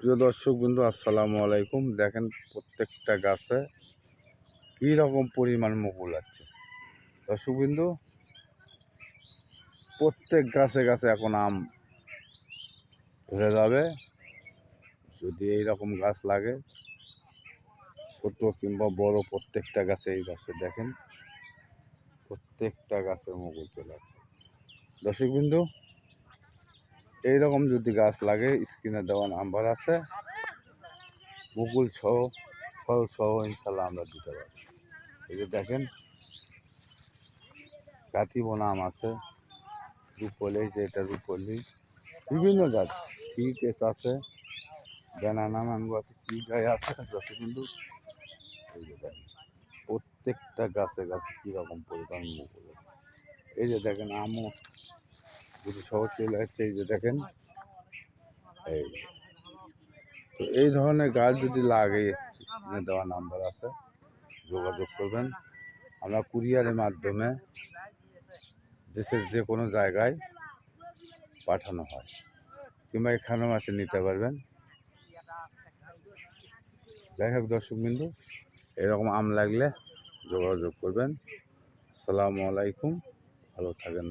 প্রিয় দর্শক বিন্দু আসসালামু আলাইকুম। দেখেন প্রত্যেকটা গাছে কী রকম পরিমাণ মুকুল আছে। দর্শক বিন্দু, প্রত্যেক গাছে গাছে এখন আম ধরে যাবে। যদি এই রকম গাছ লাগে, ছোট কিংবা বড়, প্রত্যেকটা গাছে এই গাছে দেখেন প্রত্যেকটা গাছে মুকুল চলে আছে। দর্শক বিন্দু, এইরকম যদি গাছ লাগে, স্ক্রিনে দেওয়া নাম্বার আছে, মুকুল সহ ফল সহ ইনশাল্লাহ আমরা দিতে পারি। এই যে দেখেন কাটিবোনা আম আছে, রুপলি, যেটা রুপলি, বিভিন্ন গাছ, টেস আছে, ব্যানানা ম্যাঙ্গো আছে, কি গাছ আছে। যত কিন্তু এই যে দেখেন প্রত্যেকটা গাছে গাছে কীরকম পরিমাণ মুকুল। এই যে দেখেন আমও যদি সহজ চলে যাচ্ছে। এই যে দেখেন এই, তো এই ধরনের গাছ যদি লাগে, স্ক্রিনে দেওয়া নাম্বার আছে, যোগাযোগ করবেন। আমরা কুরিয়ারের মাধ্যমে দেশের যে কোনো জায়গায় পাঠানো হয়, কিংবা এখানেও এসে নিতে পারবেন। যাই হোক দর্শক বিন্দু, এরকম আম লাগলে যোগাযোগ করবেন। আসসালামু আলাইকুম, ভালো থাকেন।